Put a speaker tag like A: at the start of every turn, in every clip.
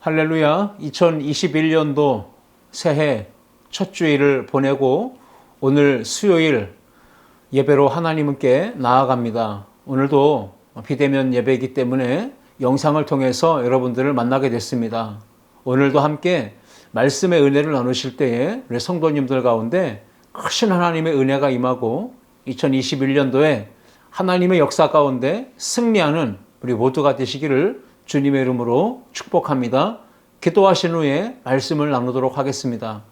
A: 할렐루야. 2021년도 새해 첫 주일을 보내고 오늘 수요일 예배로 하나님께 나아갑니다. 오늘도 비대면 예배이기 때문에 영상을 통해서 여러분들을 만나게 됐습니다. 오늘도 함께 말씀의 은혜를 나누실 때에 우리 성도님들 가운데 크신 하나님의 은혜가 임하고 2021년도에 하나님의 역사 가운데 승리하는 우리 모두가 되시기를 주님의 이름으로 축복합니다. 기도하신 후에 말씀을 나누도록 하겠습니다.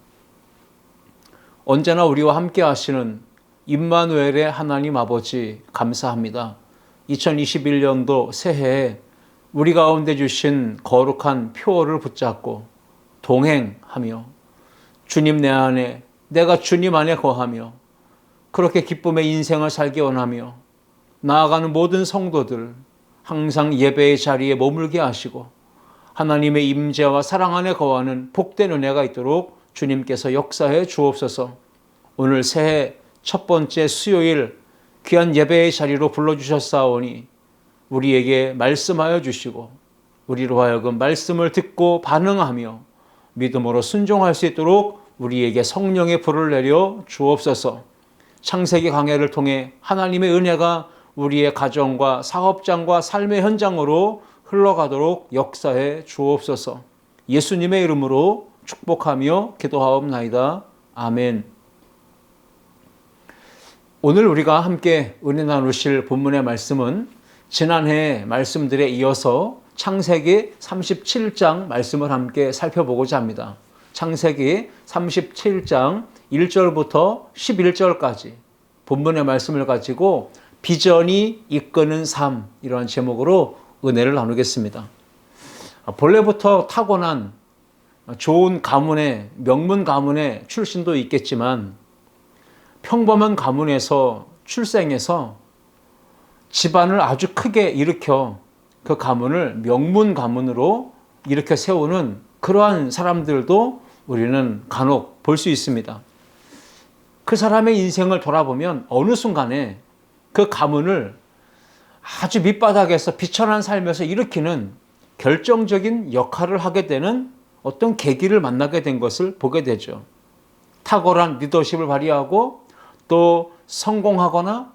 A: 언제나 우리와 함께 하시는 임마누엘의 하나님 아버지 감사합니다. 2021년도 새해에 우리 가운데 주신 거룩한 표어를 붙잡고 동행하며 주님 내 안에 내가 주님 안에 거하며 그렇게 기쁨의 인생을 살기 원하며 나아가는 모든 성도들 항상 예배의 자리에 머물게 하시고 하나님의 임재와 사랑 안에 거하는 복된 은혜가 있도록 주님께서 역사해 주옵소서. 오늘 새해 첫 번째 수요일 귀한 예배의 자리로 불러주셨사오니 우리에게 말씀하여 주시고 우리로 하여금 말씀을 듣고 반응하며 믿음으로 순종할 수 있도록 우리에게 성령의 불을 내려 주옵소서. 창세기 강해를 통해 하나님의 은혜가 우리의 가정과 사업장과 삶의 현장으로 흘러가도록 역사해 주옵소서. 예수님의 이름으로 축복하며 기도하옵나이다. 아멘. 오늘 우리가 함께 은혜 나누실 본문의 말씀은 지난해 말씀들에 이어서 창세기 37장 말씀을 함께 살펴보고자 합니다. 창세기 37장 1절부터 11절까지 본문의 말씀을 가지고 비전이 이끄는 삶, 이러한 제목으로 은혜를 나누겠습니다. 본래부터 타고난 좋은 가문의 명문 가문의 출신도 있겠지만 평범한 가문에서 출생해서 집안을 아주 크게 일으켜 그 가문을 명문 가문으로 일으켜 세우는 그러한 사람들도 우리는 간혹 볼 수 있습니다. 그 사람의 인생을 돌아보면 어느 순간에 그 가문을 아주 밑바닥에서 비천한 삶에서 일으키는 결정적인 역할을 하게 되는 어떤 계기를 만나게 된 것을 보게 되죠. 탁월한 리더십을 발휘하고 또 성공하거나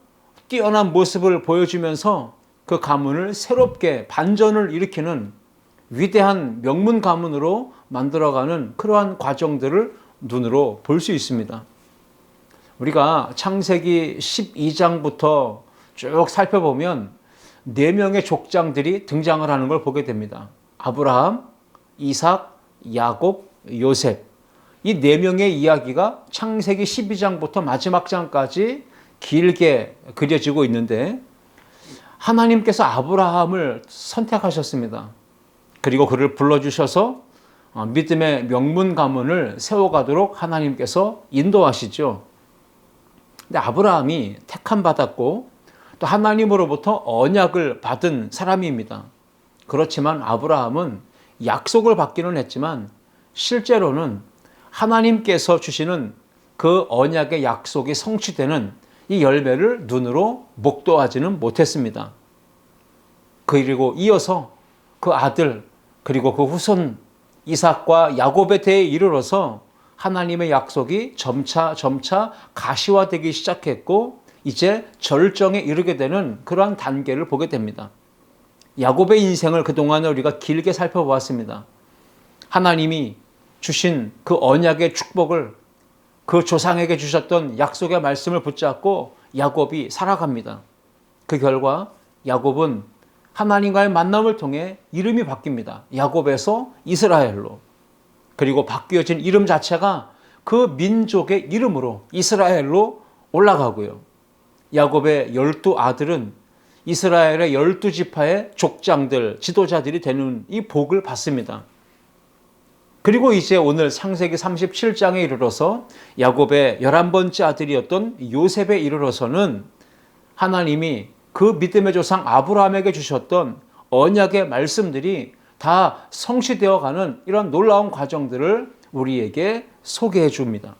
A: 뛰어난 모습을 보여주면서 그 가문을 새롭게 반전을 일으키는 위대한 명문 가문으로 만들어가는 그러한 과정들을 눈으로 볼 수 있습니다. 우리가 창세기 12장부터 쭉 살펴보면 4명의 족장들이 등장을 하는 걸 보게 됩니다. 아브라함, 이삭, 야곱, 요셉. 이 4명의 이야기가 창세기 12장부터 마지막 장까지 길게 그려지고 있는데 하나님께서 아브라함을 선택하셨습니다. 그리고 그를 불러주셔서 믿음의 명문 가문을 세워가도록 하나님께서 인도하시죠. 근데 아브라함이 택함 받았고 또 하나님으로부터 언약을 받은 사람입니다. 그렇지만 아브라함은 약속을 받기는 했지만 실제로는 하나님께서 주시는 그 언약의 약속이 성취되는 이 열매를 눈으로 목도하지는 못했습니다. 그리고 이어서 그 아들 그리고 그 후손 이삭과 야곱에 대해 이르러서 하나님의 약속이 점차 가시화되기 시작했고 이제 절정에 이르게 되는 그러한 단계를 보게 됩니다. 야곱의 인생을 그동안에 우리가 길게 살펴보았습니다. 하나님이 주신 그 언약의 축복을 그 조상에게 주셨던 약속의 말씀을 붙잡고 야곱이 살아갑니다. 그 결과 야곱은 하나님과의 만남을 통해 이름이 바뀝니다. 야곱에서 이스라엘로. 그리고 바뀌어진 이름 자체가 그 민족의 이름으로 이스라엘로 올라가고요. 야곱의 12아들은 이스라엘의 12지파의 족장들, 지도자들이 되는 이 복을 받습니다. 그리고 이제 오늘 창세기 37장에 이르러서 야곱의 11번째 아들이었던 요셉에 이르러서는 하나님이 그 믿음의 조상 아브라함에게 주셨던 언약의 말씀들이 다 성취되어가는 이런 놀라운 과정들을 우리에게 소개해 줍니다.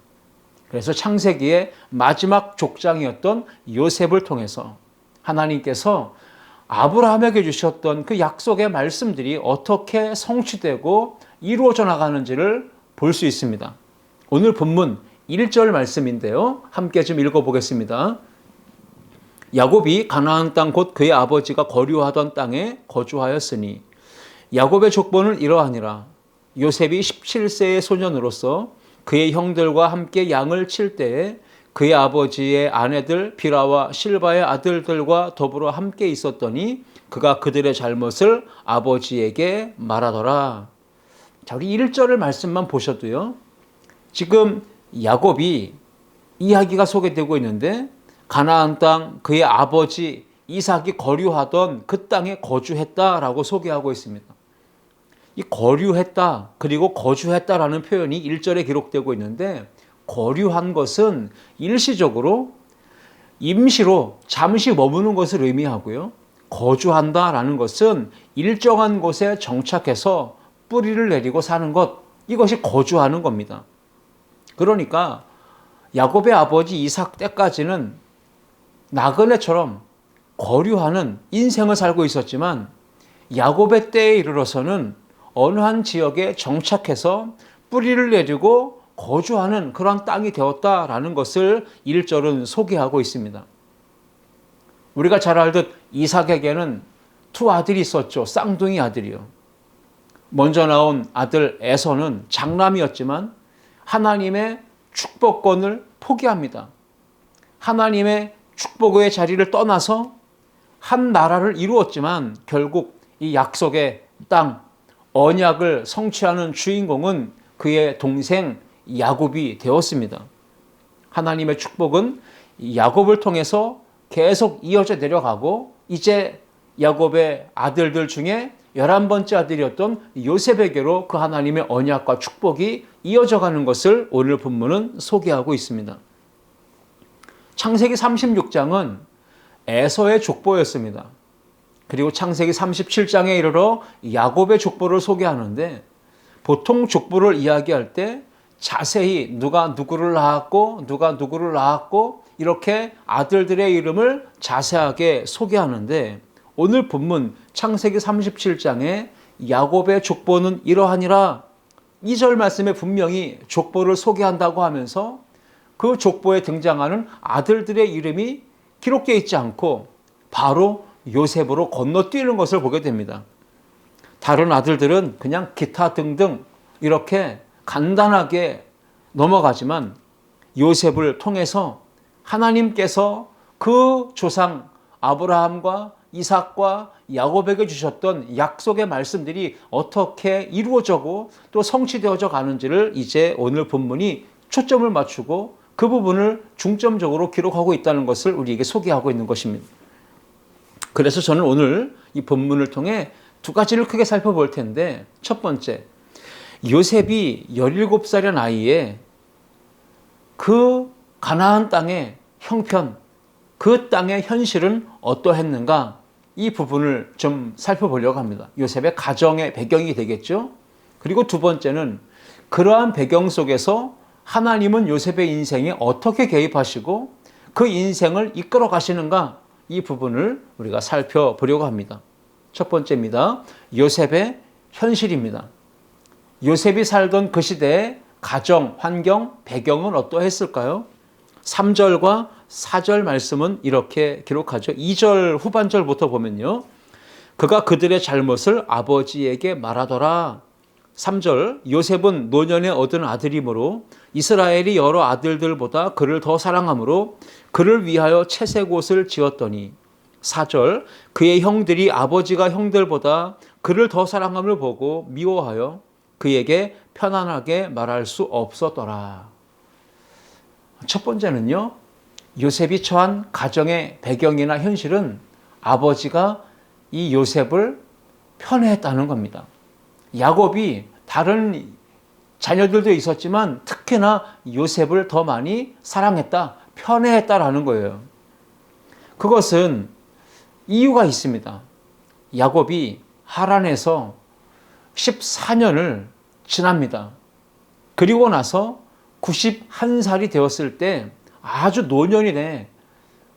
A: 그래서 창세기의 마지막 족장이었던 요셉을 통해서 하나님께서 아브라함에게 주셨던 그 약속의 말씀들이 어떻게 성취되고 이루어져 나가는지를 볼 수 있습니다. 오늘 본문 1절 말씀인데요. 함께 좀 읽어보겠습니다. 야곱이 가나안 땅 곧 그의 아버지가 거류하던 땅에 거주하였으니 야곱의 족보는 이러하니라. 요셉이 17세의 소년으로서 그의 형들과 함께 양을 칠 때에 그의 아버지의 아내들 비라와 실바의 아들들과 더불어 함께 있었더니 그가 그들의 잘못을 아버지에게 말하더라. 자, 우리 1절을 말씀만 보셔도요. 지금 야곱이 이야기가 소개되고 있는데 가나안 땅 그의 아버지 이삭이 거류하던 그 땅에 거주했다라고 소개하고 있습니다. 이 거류했다 그리고 거주했다라는 표현이 1절에 기록되고 있는데 거류한 것은 일시적으로 임시로 잠시 머무는 것을 의미하고요. 거주한다라는 것은 일정한 곳에 정착해서 뿌리를 내리고 사는 것, 이것이 거주하는 겁니다. 그러니까 야곱의 아버지 이삭 때까지는 나그네처럼 거류하는 인생을 살고 있었지만 야곱의 때에 이르러서는 어느 한 지역에 정착해서 뿌리를 내리고 거주하는 그런 땅이 되었다라는 것을 1절은 소개하고 있습니다. 우리가 잘 알듯 이삭에게는 두 아들이 있었죠. 쌍둥이 아들이요. 먼저 나온 아들 에서는 장남이었지만 하나님의 축복권을 포기합니다. 하나님의 축복의 자리를 떠나서 한 나라를 이루었지만 결국 이 약속의 땅, 언약을 성취하는 주인공은 그의 동생 야곱이 되었습니다. 하나님의 축복은 야곱을 통해서 계속 이어져 내려가고 이제 야곱의 아들들 중에 11번째 아들이었던 요셉에게로 그 하나님의 언약과 축복이 이어져 가는 것을 오늘 본문은 소개하고 있습니다. 창세기 36장은 에서의 족보였습니다. 그리고 창세기 37장에 이르러 야곱의 족보를 소개하는데 보통 족보를 이야기할 때 자세히 누가 누구를 낳았고 누가 누구를 낳았고 이렇게 아들들의 이름을 자세하게 소개하는데 오늘 본문 창세기 37장에 야곱의 족보는 이러하니라 2절 말씀에 분명히 족보를 소개한다고 하면서 그 족보에 등장하는 아들들의 이름이 기록되어 있지 않고 바로 요셉으로 건너뛰는 것을 보게 됩니다. 다른 아들들은 그냥 기타 등등 이렇게 간단하게 넘어가지만 요셉을 통해서 하나님께서 그 조상 아브라함과 이삭과 야곱에게 주셨던 약속의 말씀들이 어떻게 이루어져고 또 성취되어져 가는지를 이제 오늘 본문이 초점을 맞추고 그 부분을 중점적으로 기록하고 있다는 것을 우리에게 소개하고 있는 것입니다. 그래서 저는 오늘 이 본문을 통해 두 가지를 크게 살펴볼 텐데 첫 번째, 요셉이 17살의 나이에 그 가나안 땅의 형편, 그 땅의 현실은 어떠했는가 이 부분을 좀 살펴보려고 합니다. 요셉의 가정의 배경이 되겠죠. 그리고 두 번째는 그러한 배경 속에서 하나님은 요셉의 인생에 어떻게 개입하시고 그 인생을 이끌어 가시는가 이 부분을 우리가 살펴보려고 합니다. 첫 번째입니다. 요셉의 현실입니다. 요셉이 살던 그 시대의 가정, 환경, 배경은 어떠했을까요? 3절과 4절 말씀은 이렇게 기록하죠. 2절 후반절부터 보면요. 그가 그들의 잘못을 아버지에게 말하더라. 3절 요셉은 노년에 얻은 아들이므로 이스라엘이 여러 아들들보다 그를 더 사랑하므로 그를 위하여 채색 옷을 지었더니 4절 그의 형들이 아버지가 형들보다 그를 더 사랑함을 보고 미워하여 그에게 편안하게 말할 수 없었더라. 첫 번째는요. 요셉이 처한 가정의 배경이나 현실은 아버지가 이 요셉을 편애했다는 겁니다. 야곱이 다른 자녀들도 있었지만 특히나 요셉을 더 많이 사랑했다, 편애했다라는 거예요. 그것은 이유가 있습니다. 야곱이 하란에서 14년을 지납니다. 그리고 나서 91살이 되었을 때 아주 노년이 돼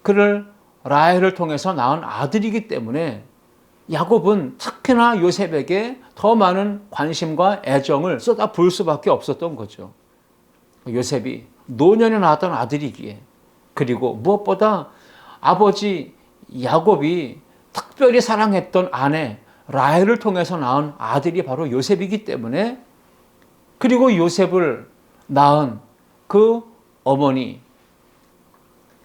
A: 그를 라헬을 통해서 낳은 아들이기 때문에 야곱은 특히 특히나 요셉에게 더 많은 관심과 애정을 쏟아 부을 수밖에 없었던 거죠. 요셉이 노년에 낳았던 아들이기에, 그리고 무엇보다 아버지 야곱이 특별히 사랑했던 아내 라헬을 통해서 낳은 아들이 바로 요셉이기 때문에, 그리고 요셉을 낳은 그 어머니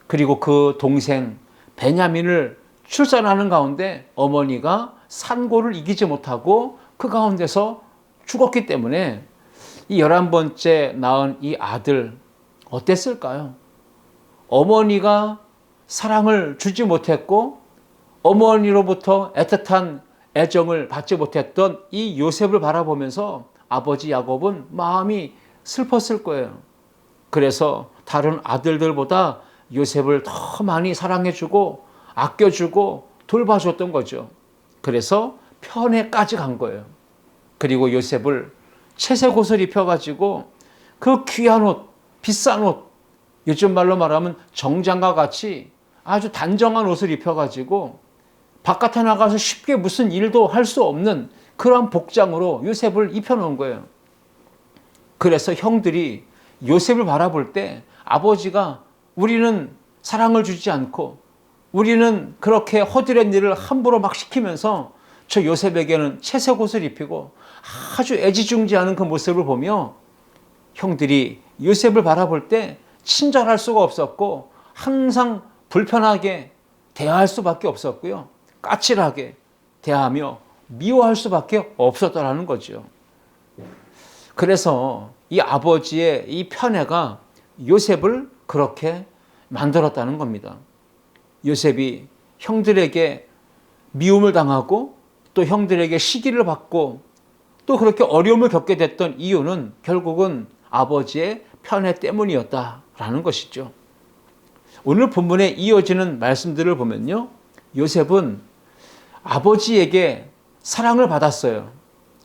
A: 그리고 그 동생 베냐민을 출산하는 가운데 어머니가 산고를 이기지 못하고 그 가운데서 죽었기 때문에 이 11번째 낳은 이 아들 어땠을까요? 어머니가 사랑을 주지 못했고 어머니로부터 애틋한 애정을 받지 못했던 이 요셉을 바라보면서 아버지 야곱은 마음이 슬펐을 거예요. 그래서 다른 아들들보다 요셉을 더 많이 사랑해주고 아껴주고 돌봐줬던 거죠. 그래서 편에까지 간 거예요. 그리고 요셉을 채색 옷을 입혀가지고 그 귀한 옷, 비싼 옷, 요즘 말로 말하면 정장과 같이 아주 단정한 옷을 입혀가지고 바깥에 나가서 쉽게 무슨 일도 할 수 없는 그런 복장으로 요셉을 입혀놓은 거예요. 그래서 형들이 요셉을 바라볼 때 아버지가 우리는 사랑을 주지 않고 우리는 그렇게 허드렛 일을 함부로 막 시키면서 저 요셉에게는 채색 옷을 입히고 아주 애지중지하는 그 모습을 보며 형들이 요셉을 바라볼 때 친절할 수가 없었고 항상 불편하게 대할 수밖에 없었고요. 까칠하게 대하며 미워할 수밖에 없었다라는 거죠. 그래서 이 아버지의 이 편애가 요셉을 그렇게 만들었다는 겁니다. 요셉이 형들에게 미움을 당하고 또 형들에게 시기를 받고 또 그렇게 어려움을 겪게 됐던 이유는 결국은 아버지의 편애 때문이었다라는 것이죠. 오늘 본문에 이어지는 말씀들을 보면요, 요셉은 아버지에게 사랑을 받았어요.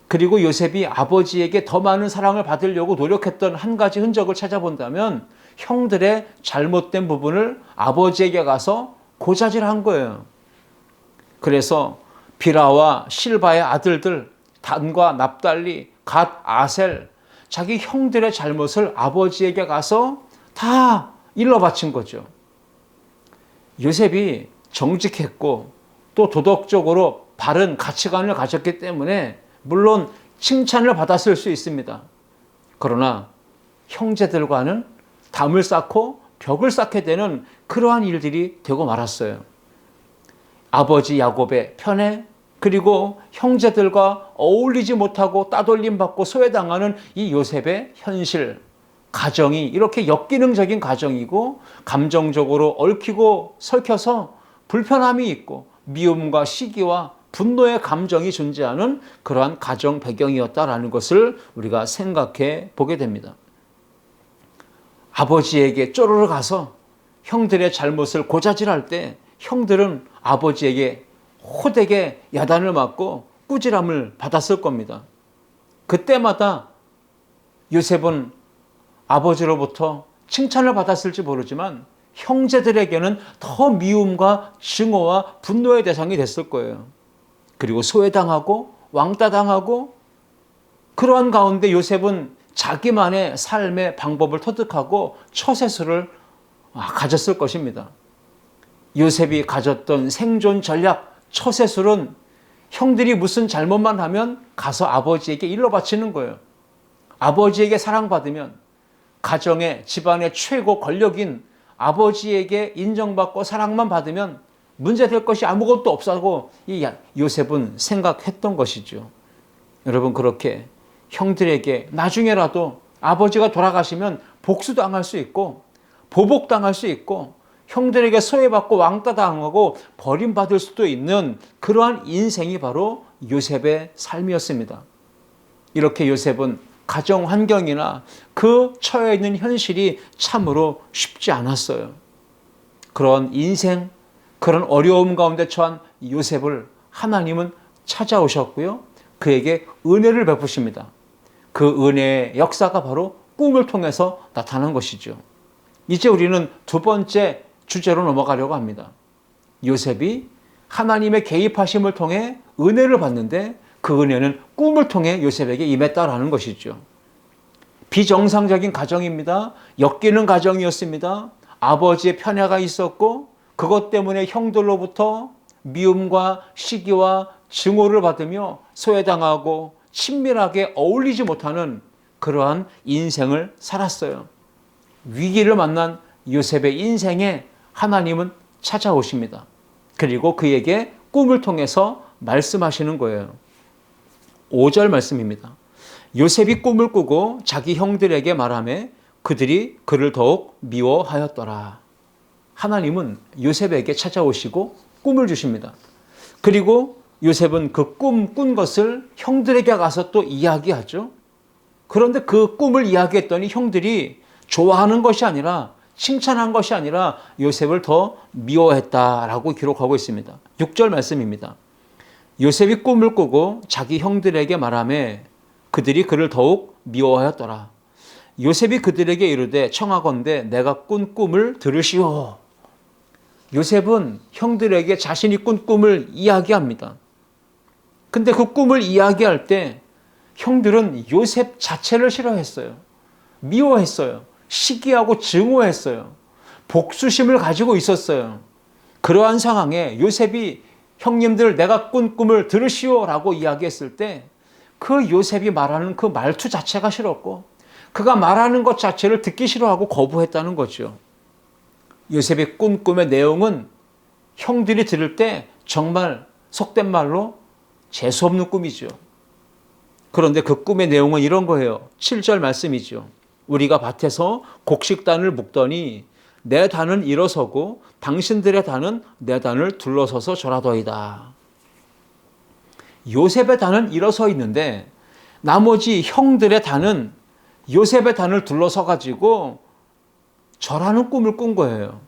A: 그리고 요셉이 아버지에게 더 많은 사랑을 받으려고 노력했던 한 가지 흔적을 찾아본다면 형들의 잘못된 부분을 아버지에게 가서 고자질한 거예요. 그래서 비라와 실바의 아들들 단과 납달리, 갓, 아셀, 자기 형들의 잘못을 아버지에게 가서 다 일러 바친 거죠. 요셉이 정직했고 또 도덕적으로 바른 가치관을 가졌기 때문에 물론 칭찬을 받았을 수 있습니다. 그러나 형제들과는 담을 쌓고 벽을 쌓게 되는 그러한 일들이 되고 말았어요. 아버지 야곱의 편애, 그리고 형제들과 어울리지 못하고 따돌림 받고 소외당하는 이 요셉의 현실, 가정이 이렇게 역기능적인 가정이고 감정적으로 얽히고 설켜서 불편함이 있고 미움과 시기와 분노의 감정이 존재하는 그러한 가정 배경이었다라는 것을 우리가 생각해 보게 됩니다. 아버지에게 쪼르르 가서 형들의 잘못을 고자질할 때 형들은 아버지에게 호되게 야단을 맞고 꾸지람을 받았을 겁니다. 그때마다 요셉은 아버지로부터 칭찬을 받았을지 모르지만 형제들에게는 더 미움과 증오와 분노의 대상이 됐을 거예요. 그리고 소외당하고 왕따당하고 그러한 가운데 요셉은 자기만의 삶의 방법을 터득하고 처세술을 가졌을 것입니다. 요셉이 가졌던 생존 전략, 처세술은 형들이 무슨 잘못만 하면 가서 아버지에게 일러 바치는 거예요. 아버지에게 사랑받으면 가정의 집안의 최고 권력인 아버지에게 인정받고 사랑만 받으면 문제될 것이 아무것도 없다고 이 요셉은 생각했던 것이죠. 여러분, 그렇게 형들에게 나중에라도 아버지가 돌아가시면 복수당할 수 있고 보복당할 수 있고 형들에게 소외받고 왕따당하고 버림받을 수도 있는 그러한 인생이 바로 요셉의 삶이었습니다. 이렇게 요셉은 가정 환경이나 그 처해 있는 현실이 참으로 쉽지 않았어요. 그런 인생, 그런 어려움 가운데 처한 요셉을 하나님은 찾아오셨고요. 그에게 은혜를 베푸십니다. 그 은혜의 역사가 바로 꿈을 통해서 나타난 것이죠. 이제 우리는 두 번째 주제로 넘어가려고 합니다. 요셉이 하나님의 개입하심을 통해 은혜를 받는데 그 은혜는 꿈을 통해 요셉에게 임했다라는 것이죠. 비정상적인 가정입니다. 엮이는 가정이었습니다. 아버지의 편애가 있었고 그것 때문에 형들로부터 미움과 시기와 증오를 받으며 소외당하고 친밀하게 어울리지 못하는 그러한 인생을 살았어요. 위기를 만난 요셉의 인생에 하나님은 찾아오십니다. 그리고 그에게 꿈을 통해서 말씀하시는 거예요. 5절 말씀입니다. 요셉이 꿈을 꾸고 자기 형들에게 말하며 그들이 그를 더욱 미워하였더라. 하나님은 요셉에게 찾아오시고 꿈을 주십니다. 그리고 요셉은 그 꿈 꾼 것을 형들에게 가서 또 이야기하죠. 그런데 그 꿈을 이야기했더니 형들이 좋아하는 것이 아니라 칭찬한 것이 아니라 요셉을 더 미워했다라고 기록하고 있습니다. 6절 말씀입니다. 요셉이 꿈을 꾸고 자기 형들에게 말하며 그들이 그를 더욱 미워하였더라. 요셉이 그들에게 이르되 청하건대 내가 꾼 꿈을 들으시오. 요셉은 형들에게 자신이 꾼 꿈을 이야기합니다. 근데 그 꿈을 이야기할 때 형들은 요셉 자체를 싫어했어요. 미워했어요. 시기하고 증오했어요. 복수심을 가지고 있었어요. 그러한 상황에 요셉이 형님들 내가 꾼 꿈을 들으시오라고 이야기했을 때 그 요셉이 말하는 그 말투 자체가 싫었고 그가 말하는 것 자체를 듣기 싫어하고 거부했다는 거죠. 요셉이 꾼 꿈의 내용은 형들이 들을 때 정말 속된 말로 재수없는 꿈이죠. 그런데 그 꿈의 내용은 이런 거예요. 7절 말씀이죠. 우리가 밭에서 곡식단을 묶더니 내 단은 일어서고 당신들의 단은 내 단을 둘러서서 절하더이다. 요셉의 단은 일어서 있는데 나머지 형들의 단은 요셉의 단을 둘러서 가지고 절하는 꿈을 꾼 거예요.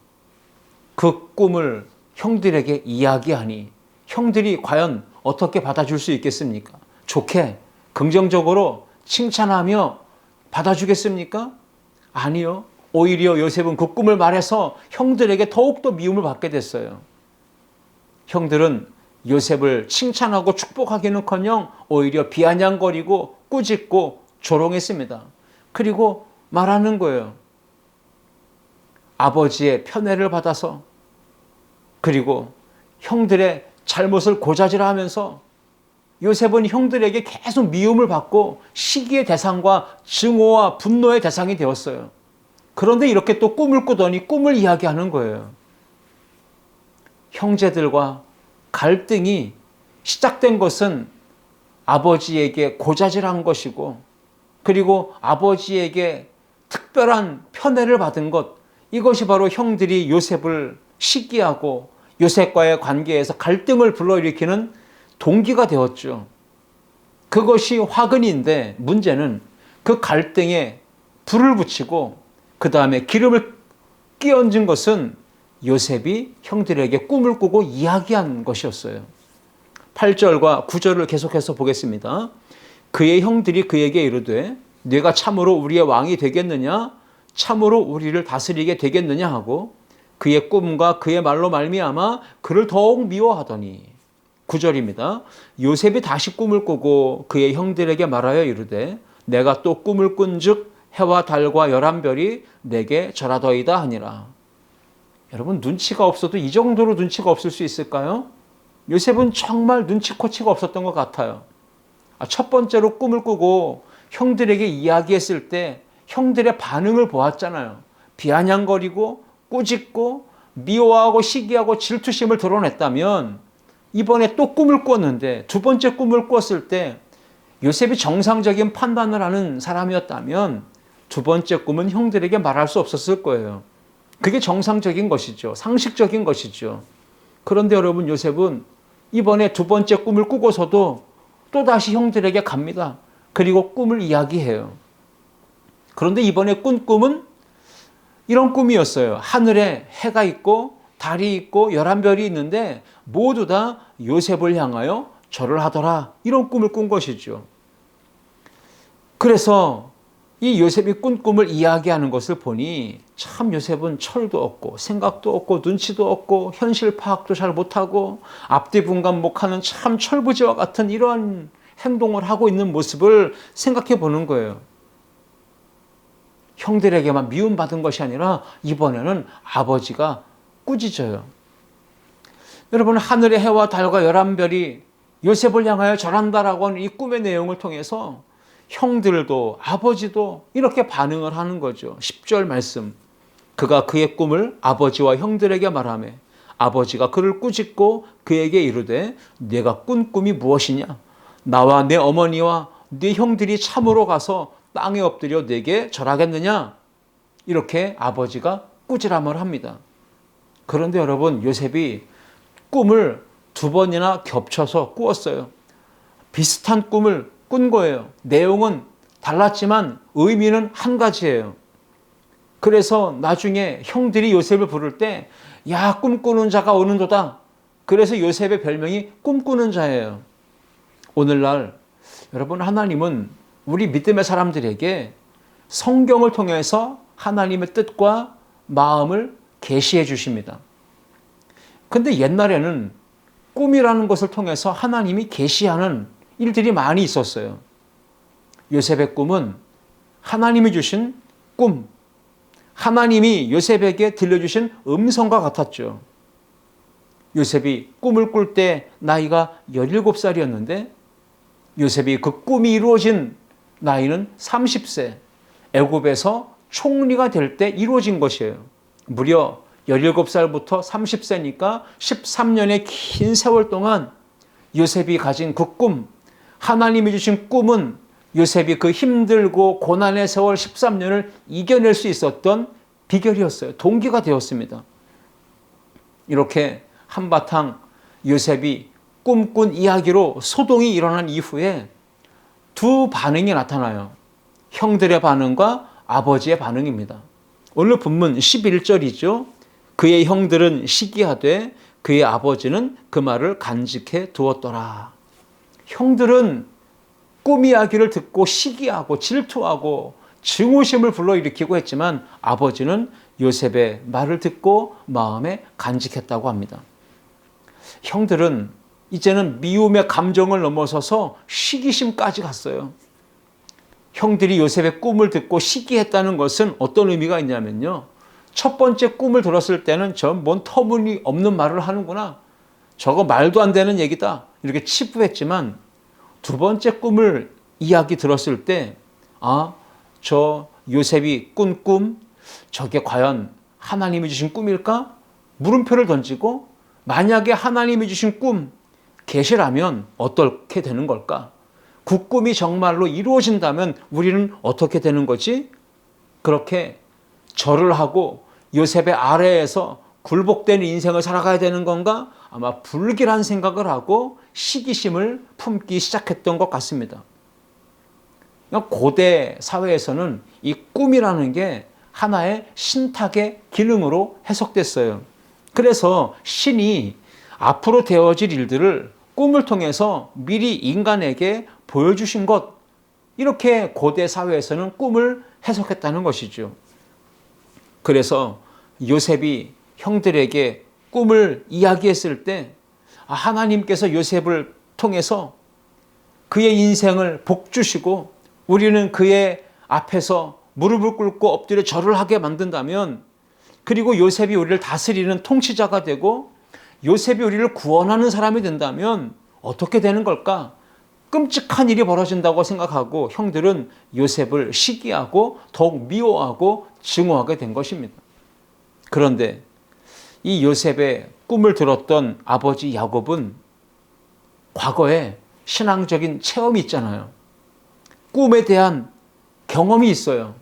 A: 그 꿈을 형들에게 이야기하니 형들이 과연 어떻게 받아줄 수 있겠습니까? 좋게 긍정적으로 칭찬하며 받아주겠습니까? 아니요. 오히려 요셉은 그 꿈을 말해서 형들에게 더욱더 미움을 받게 됐어요. 형들은 요셉을 칭찬하고 축복하기는커녕 오히려 비아냥거리고 꾸짖고 조롱했습니다. 그리고 말하는 거예요. 아버지의 편애를 받아서 그리고 형들의 잘못을 고자질하면서 요셉은 형들에게 계속 미움을 받고 시기의 대상과 증오와 분노의 대상이 되었어요. 그런데 이렇게 또 꿈을 꾸더니 꿈을 이야기하는 거예요. 형제들과 갈등이 시작된 것은 아버지에게 고자질한 것이고 그리고 아버지에게 특별한 편애를 받은 것, 이것이 바로 형들이 요셉을 시기하고 요셉과의 관계에서 갈등을 불러일으키는 동기가 되었죠. 그것이 화근인데 문제는 그 갈등에 불을 붙이고 그 다음에 기름을 끼얹은 것은 요셉이 형들에게 꿈을 꾸고 이야기한 것이었어요. 8절과 9절을 계속해서 보겠습니다. 그의 형들이 그에게 이르되 네가 참으로 우리의 왕이 되겠느냐? 참으로 우리를 다스리게 되겠느냐 하고 그의 꿈과 그의 말로 말미암아 그를 더욱 미워하더니 9절입니다. 요셉이 다시 꿈을 꾸고 그의 형들에게 말하여 이르되 내가 또 꿈을 꾼즉 해와 달과 11별이 내게 절하더이다 하니라. 여러분 눈치가 없어도 이 정도로 눈치가 없을 수 있을까요? 요셉은 정말 눈치코치가 없었던 것 같아요. 첫 번째로 꿈을 꾸고 형들에게 이야기했을 때 형들의 반응을 보았잖아요. 비아냥거리고 꾸짖고 미워하고 시기하고 질투심을 드러냈다면 이번에 또 꿈을 꿨는데 두 번째 꿈을 꿨을 때 요셉이 정상적인 판단을 하는 사람이었다면 두 번째 꿈은 형들에게 말할 수 없었을 거예요. 그게 정상적인 것이죠. 상식적인 것이죠. 그런데 여러분 요셉은 이번에 두 번째 꿈을 꾸고서도 또다시 형들에게 갑니다. 그리고 꿈을 이야기해요. 그런데 이번에 꾼 꿈은 이런 꿈이었어요. 하늘에 해가 있고 달이 있고 11별이 있는데 모두 다 요셉을 향하여 절을 하더라. 이런 꿈을 꾼 것이죠. 그래서 이 요셉이 꾼 꿈을 이야기하는 것을 보니 참 요셉은 철도 없고 생각도 없고 눈치도 없고 현실 파악도 잘 못하고 앞뒤 분간 못하는 참 철부지와 같은 이런 행동을 하고 있는 모습을 생각해 보는 거예요. 형들에게만 미움받은 것이 아니라 이번에는 아버지가 꾸짖어요. 여러분, 하늘의 해와 달과 11별이 요셉을 향하여 절한다라고 하는 이 꿈의 내용을 통해서 형들도 아버지도 이렇게 반응을 하는 거죠. 10절 말씀. 그가 그의 꿈을 아버지와 형들에게 말하매 아버지가 그를 꾸짖고 그에게 이르되 네가 꾼 꿈이 무엇이냐? 나와 내 어머니와 네 형들이 참으로 가서 땅에 엎드려 네게 절하겠느냐? 이렇게 아버지가 꾸지람을 합니다. 그런데 여러분, 요셉이 꿈을 2번이나 겹쳐서 꾸었어요. 비슷한 꿈을 꾼 거예요. 내용은 달랐지만 의미는 한 가지예요. 그래서 나중에 형들이 요셉을 부를 때 야, 꿈꾸는 자가 오는도다. 그래서 요셉의 별명이 꿈꾸는 자예요. 오늘날 여러분, 하나님은 우리 믿음의 사람들에게 성경을 통해서 하나님의 뜻과 마음을 계시해 주십니다. 근데 옛날에는 꿈이라는 것을 통해서 하나님이 계시하는 일들이 많이 있었어요. 요셉의 꿈은 하나님이 주신 꿈, 하나님이 요셉에게 들려주신 음성과 같았죠. 요셉이 꿈을 꿀 때 나이가 17살이었는데 요셉이 그 꿈이 이루어진 나이는 30세, 애굽에서 총리가 될 때 이루어진 것이에요. 무려 17살부터 30세니까 13년의 긴 세월 동안 요셉이 가진 그 꿈, 하나님이 주신 꿈은 요셉이 그 힘들고 고난의 세월 13년을 이겨낼 수 있었던 비결이었어요. 동기가 되었습니다. 이렇게 한바탕 요셉이 꿈꾼 이야기로 소동이 일어난 이후에 2 반응이 나타나요. 형들의 반응과 아버지의 반응입니다. 오늘 본문 11절이죠. 그의 형들은 시기하되 그의 아버지는 그 말을 간직해 두었더라. 형들은 꿈 이야기를 듣고 시기하고 질투하고 증오심을 불러일으키고 했지만 아버지는 요셉의 말을 듣고 마음에 간직했다고 합니다. 형들은 이제는 미움의 감정을 넘어서서 시기심까지 갔어요. 형들이 요셉의 꿈을 듣고 시기했다는 것은 어떤 의미가 있냐면요. 첫 번째 꿈을 들었을 때는 저 뭔 터무니없는 말을 하는구나. 저거 말도 안 되는 얘기다. 이렇게 치부했지만 2번째 꿈을 이야기 들었을 때 저 요셉이 꾼 꿈, 저게 과연 하나님이 주신 꿈일까? 물음표를 던지고 만약에 하나님이 주신 꿈, 계시라면 어떻게 되는 걸까? 그 꿈이 정말로 이루어진다면 우리는 어떻게 되는 거지? 그렇게 절을 하고 요셉의 아래에서 굴복된 인생을 살아가야 되는 건가? 아마 불길한 생각을 하고 시기심을 품기 시작했던 것 같습니다. 고대 사회에서는 이 꿈이라는 게 하나의 신탁의 기능으로 해석됐어요. 그래서 신이 앞으로 되어질 일들을 꿈을 통해서 미리 인간에게 보여주신 것, 이렇게 고대 사회에서는 꿈을 해석했다는 것이죠. 그래서 요셉이 형들에게 꿈을 이야기했을 때 하나님께서 요셉을 통해서 그의 인생을 복주시고 우리는 그의 앞에서 무릎을 꿇고 엎드려 절을 하게 만든다면, 그리고 요셉이 우리를 다스리는 통치자가 되고 요셉이 우리를 구원하는 사람이 된다면 어떻게 되는 걸까? 끔찍한 일이 벌어진다고 생각하고 형들은 요셉을 시기하고 더욱 미워하고 증오하게 된 것입니다. 그런데 이 요셉의 꿈을 들었던 아버지 야곱은 과거에 신앙적인 체험이 있잖아요. 꿈에 대한 경험이 있어요.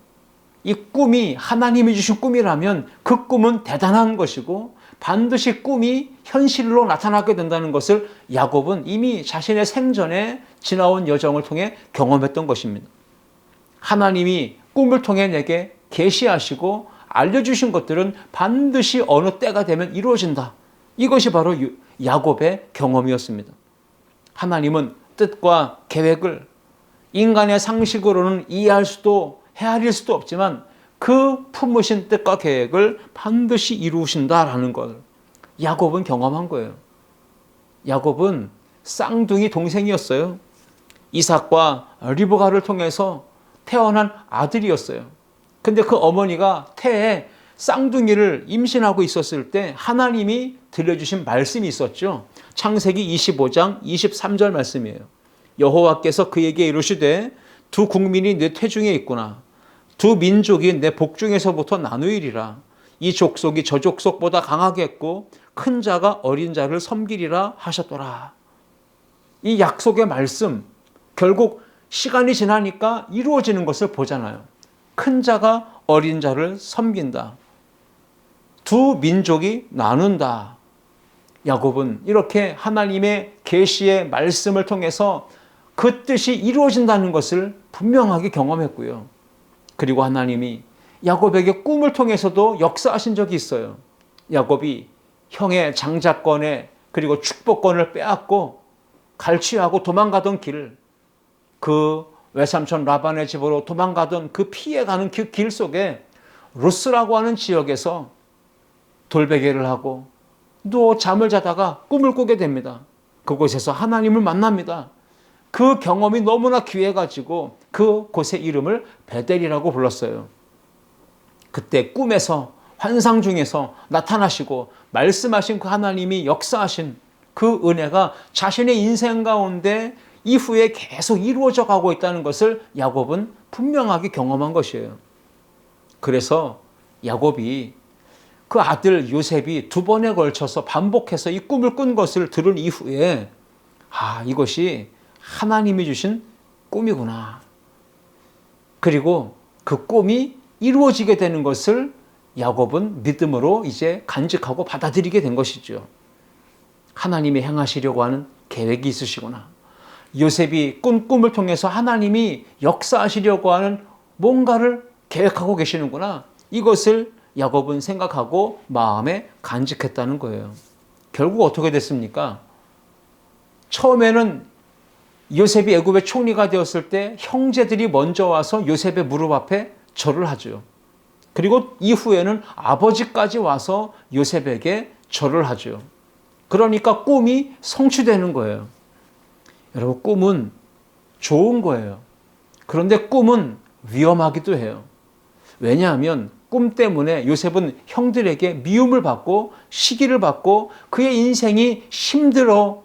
A: 이 꿈이 하나님이 주신 꿈이라면 그 꿈은 대단한 것이고 반드시 꿈이 현실로 나타나게 된다는 것을 야곱은 이미 자신의 생전에 지나온 여정을 통해 경험했던 것입니다. 하나님이 꿈을 통해 내게 계시하시고 알려주신 것들은 반드시 어느 때가 되면 이루어진다. 이것이 바로 야곱의 경험이었습니다. 하나님은 뜻과 계획을 인간의 상식으로는 이해할 수도 헤아릴 수도 없지만 그 품으신 뜻과 계획을 반드시 이루신다라는 걸 야곱은 경험한 거예요. 야곱은 쌍둥이 동생이었어요. 이삭과 리브가를 통해서 태어난 아들이었어요. 근데 그 어머니가 태에 쌍둥이를 임신하고 있었을 때 하나님이 들려주신 말씀이 있었죠. 창세기 25장 23절 말씀이에요. 여호와께서 그에게 이르시되 두 국민이 내 태중에 있구나. 두 민족이 내 복중에서부터 나누이리라. 이 족속이 저 족속보다 강하겠고 큰 자가 어린 자를 섬기리라 하셨더라. 이 약속의 말씀 결국 시간이 지나니까 이루어지는 것을 보잖아요. 큰 자가 어린 자를 섬긴다. 두 민족이 나눈다. 야곱은 이렇게 하나님의 계시의 말씀을 통해서 그 뜻이 이루어진다는 것을 분명하게 경험했고요. 그리고 하나님이 야곱에게 꿈을 통해서도 역사하신 적이 있어요. 야곱이 형의 장자권에 그리고 축복권을 빼앗고 갈취하고 도망가던 길을 그 외삼촌 라반의 집으로 도망가던 그 피해가는 그 길 속에 루스라고 하는 지역에서 돌베개를 하고 또 잠을 자다가 꿈을 꾸게 됩니다. 그곳에서 하나님을 만납니다. 그 경험이 너무나 귀해가지고 그곳의 이름을 베델이라고 불렀어요. 그때 꿈에서 환상 중에서 나타나시고 말씀하신 그 하나님이 역사하신 그 은혜가 자신의 인생 가운데 이후에 계속 이루어져 가고 있다는 것을 야곱은 분명하게 경험한 것이에요. 그래서 야곱이 그 아들 요셉이 두 번에 걸쳐서 반복해서 이 꿈을 꾼 것을 들은 이후에 이것이 하나님이 주신 꿈이구나. 그리고 그 꿈이 이루어지게 되는 것을 야곱은 믿음으로 이제 간직하고 받아들이게 된 것이죠. 하나님이 행하시려고 하는 계획이 있으시구나. 요셉이 꾼 꿈을 통해서 하나님이 역사하시려고 하는 뭔가를 계획하고 계시는구나. 이것을 야곱은 생각하고 마음에 간직했다는 거예요. 결국 어떻게 됐습니까? 처음에는 요셉이 애굽의 총리가 되었을 때 형제들이 먼저 와서 요셉의 무릎 앞에 절을 하죠. 그리고 이후에는 아버지까지 와서 요셉에게 절을 하죠. 그러니까 꿈이 성취되는 거예요. 여러분, 꿈은 좋은 거예요. 그런데 꿈은 위험하기도 해요. 왜냐하면 꿈 때문에 요셉은 형들에게 미움을 받고 시기를 받고 그의 인생이 힘들어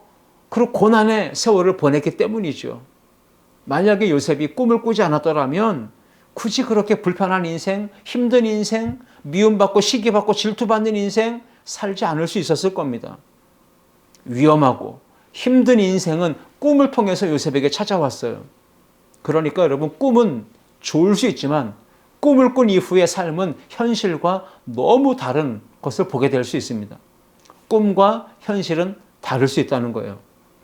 A: 그리고 고난의 세월을 보냈기 때문이죠. 만약에 요셉이 꿈을 꾸지 않았더라면 굳이 그렇게 불편한 인생, 힘든 인생, 미움받고 시기받고 질투받는 인생 살지 않을 수 있었을 겁니다. 위험하고 힘든 인생은 꿈을 통해서 요셉에게 찾아왔어요. 그러니까 여러분, 꿈은 좋을 수 있지만 꿈을 꾼 이후의 삶은 현실과 너무 다른 것을 보게 될 수 있습니다. 꿈과 현실은 다를 수 있다는 거예요.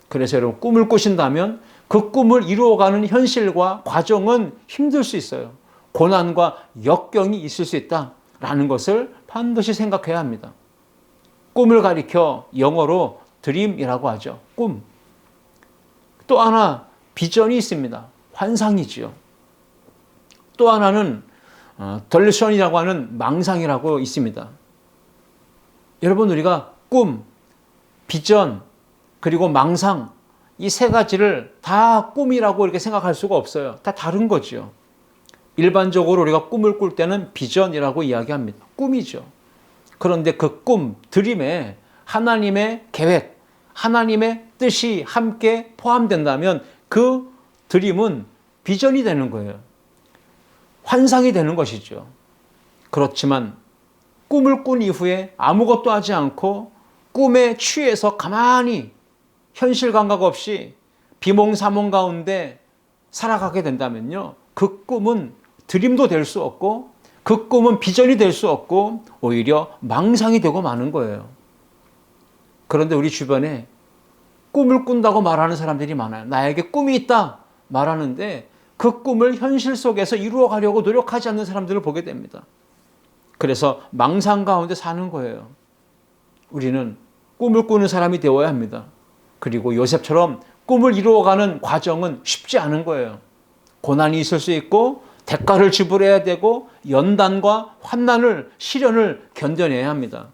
A: 그래서 여러분, 꿈을 꾸신다면 그 꿈을 이루어가는 현실과 과정은 힘들 수 있어요. 고난과 역경이 있을 수 있다라는 것을 반드시 생각해야 합니다. 꿈을 가리켜 영어로 드림이라고 하죠. 꿈. 또 하나 비전이 있습니다. 환상이지요. 또 하나는 덜루션이라고 하는 망상이라고 있습니다. 여러분, 우리가 꿈, 비전, 그리고 망상, 이 세 가지를 다 꿈이라고 이렇게 생각할 수가 없어요. 다 다른 거죠. 일반적으로 우리가 꿈을 꿀 때는 비전이라고 이야기합니다. 꿈이죠. 그런데 그 꿈, 드림에 하나님의 계획, 하나님의 뜻이 함께 포함된다면 그 드림은 비전이 되는 거예요. 환상이 되는 것이죠. 그렇지만 꿈을 꾼 이후에 아무것도 하지 않고 꿈에 취해서 가만히 현실 감각 없이 비몽사몽 가운데 살아가게 된다면요, 그 꿈은 드림도 될 수 없고 그 꿈은 비전이 될 수 없고 오히려 망상이 되고 마는 거예요. 그런데 우리 주변에 꿈을 꾼다고 말하는 사람들이 많아요. 나에게 꿈이 있다 말하는데 그 꿈을 현실 속에서 이루어가려고 노력하지 않는 사람들을 보게 됩니다. 그래서 망상 가운데 사는 거예요. 우리는 꿈을 꾸는 사람이 되어야 합니다. 그리고 요셉처럼 꿈을 이루어가는 과정은 쉽지 않은 거예요. 고난이 있을 수 있고 대가를 지불해야 되고 연단과 환난을 시련을 견뎌내야 합니다.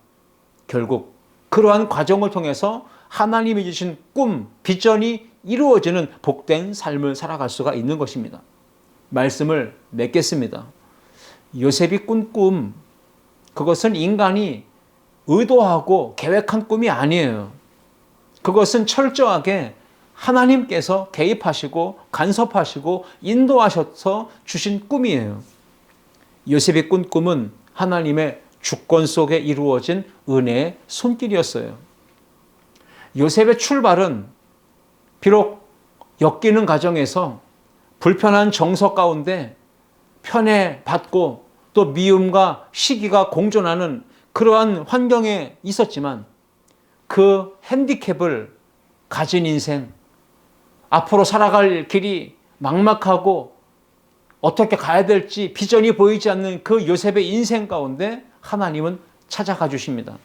A: 결국 그러한 과정을 통해서 하나님이 주신 꿈, 비전이 이루어지는 복된 삶을 살아갈 수가 있는 것입니다. 말씀을 맺겠습니다. 요셉이 꾼 꿈, 그것은 인간이 의도하고 계획한 꿈이 아니에요. 그것은 철저하게 하나님께서 개입하시고 간섭하시고 인도하셔서 주신 꿈이에요. 요셉이 꾼 꿈은 하나님의 주권 속에 이루어진 은혜의 손길이었어요. 요셉의 출발은 비록 엮이는 과정에서 불편한 정서 가운데 편애받고 또 미움과 시기가 공존하는 그러한 환경에 있었지만 그 핸디캡을 가진 인생, 앞으로 살아갈 길이 막막하고 어떻게 가야 될지 비전이 보이지 않는 그 요셉의 인생 가운데 하나님은 찾아가 주십니다.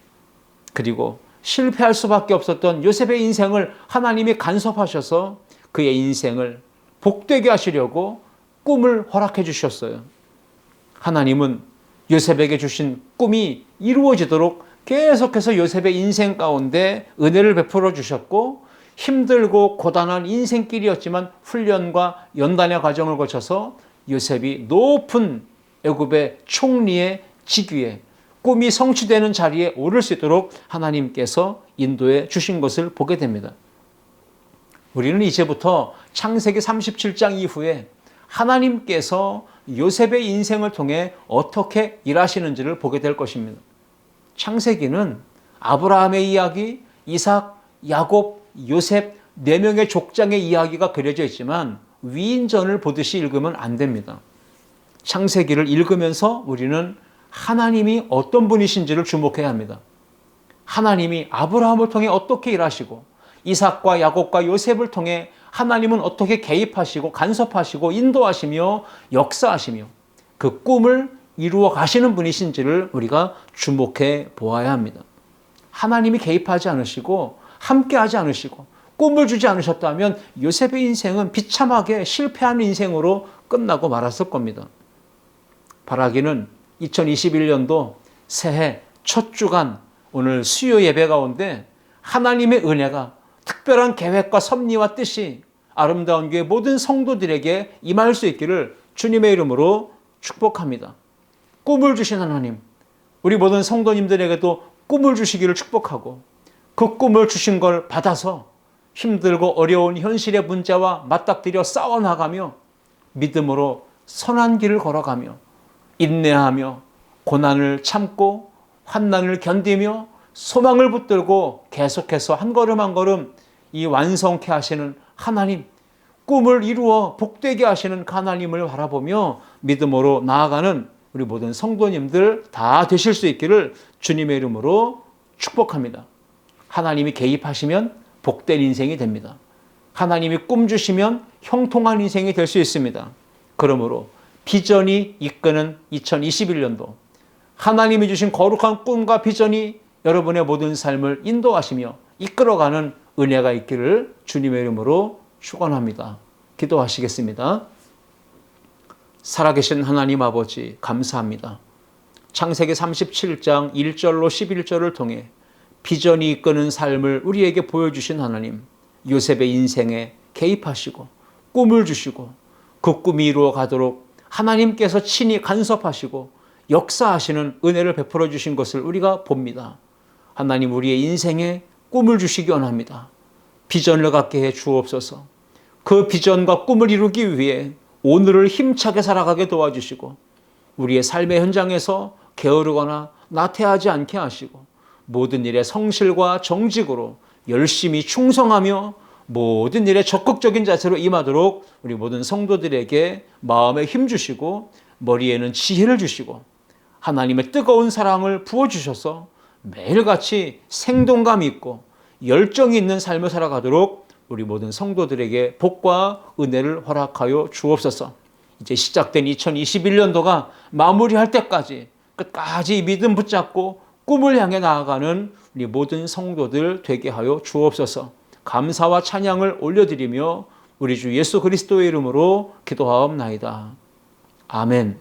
A: 그리고 실패할 수밖에 없었던 요셉의 인생을 하나님이 간섭하셔서 그의 인생을 복되게 하시려고 꿈을 허락해 주셨어요. 하나님은 요셉에게 주신 꿈이 이루어지도록 계속해서 요셉의 인생 가운데 은혜를 베풀어 주셨고, 힘들고 고단한 인생길이었지만 훈련과 연단의 과정을 거쳐서 요셉이 높은 애굽의 총리의 직위에, 꿈이 성취되는 자리에 오를 수 있도록 하나님께서 인도해 주신 것을 보게 됩니다. 우리는 이제부터 창세기 37장 이후에 하나님께서 요셉의 인생을 통해 어떻게 일하시는지를 보게 될 것입니다. 창세기는 아브라함의 이야기, 이삭, 야곱, 요셉 4명의 족장의 이야기가 그려져 있지만 위인전을 보듯이 읽으면 안 됩니다. 창세기를 읽으면서 우리는 하나님이 어떤 분이신지를 주목해야 합니다. 하나님이 아브라함을 통해 어떻게 일하시고 이삭과 야곱과 요셉을 통해 하나님은 어떻게 개입하시고 간섭하시고 인도하시며 역사하시며 그 꿈을 이루어 가시는 분이신지를 우리가 주목해 보아야 합니다. 하나님이 개입하지 않으시고 함께하지 않으시고 꿈을 주지 않으셨다면 요셉의 인생은 비참하게 실패하는 인생으로 끝나고 말았을 겁니다. 바라기는 2021년도 새해 첫 주간 오늘 수요 예배 가운데 하나님의 은혜가 특별한 계획과 섭리와 뜻이 아름다운 교회 모든 성도들에게 임할 수 있기를 주님의 이름으로 축복합니다. 꿈을 주신 하나님, 우리 모든 성도님들에게도 꿈을 주시기를 축복하고 그 꿈을 주신 걸 받아서 힘들고 어려운 현실의 문제와 맞닥뜨려 싸워나가며 믿음으로 선한 길을 걸어가며 인내하며 고난을 참고 환난을 견디며 소망을 붙들고 계속해서 한 걸음 한 걸음 이 완성케 하시는 하나님, 꿈을 이루어 복되게 하시는 하나님을 바라보며 믿음으로 나아가는 우리 모든 성도님들 다 되실 수 있기를 주님의 이름으로 축복합니다. 하나님이 개입하시면 복된 인생이 됩니다. 하나님이 꿈 주시면 형통한 인생이 될 수 있습니다. 그러므로 비전이 이끄는 2021년도 하나님이 주신 거룩한 꿈과 비전이 여러분의 모든 삶을 인도하시며 이끌어가는 은혜가 있기를 주님의 이름으로 축원합니다. 기도하시겠습니다. 살아계신 하나님 아버지 감사합니다. 창세기 37장 1절로 11절을 통해 비전이 이끄는 삶을 우리에게 보여주신 하나님, 요셉의 인생에 개입하시고 꿈을 주시고 그 꿈이 이루어 가도록 하나님께서 친히 간섭하시고 역사하시는 은혜를 베풀어 주신 것을 우리가 봅니다. 하나님, 우리의 인생에 꿈을 주시기 원합니다. 비전을 갖게 해 주옵소서. 그 비전과 꿈을 이루기 위해 오늘을 힘차게 살아가게 도와주시고 우리의 삶의 현장에서 게으르거나 나태하지 않게 하시고 모든 일에 성실과 정직으로 열심히 충성하며 모든 일에 적극적인 자세로 임하도록 우리 모든 성도들에게 마음에 힘 주시고 머리에는 지혜를 주시고 하나님의 뜨거운 사랑을 부어주셔서 매일같이 생동감 있고 열정이 있는 삶을 살아가도록 우리 모든 성도들에게 복과 은혜를 허락하여 주옵소서. 이제 시작된 2021년도가 마무리할 때까지 끝까지 믿음 붙잡고 꿈을 향해 나아가는 우리 모든 성도들 되게 하여 주옵소서. 감사와 찬양을 올려드리며 우리 주 예수 그리스도의 이름으로 기도하옵나이다. 아멘.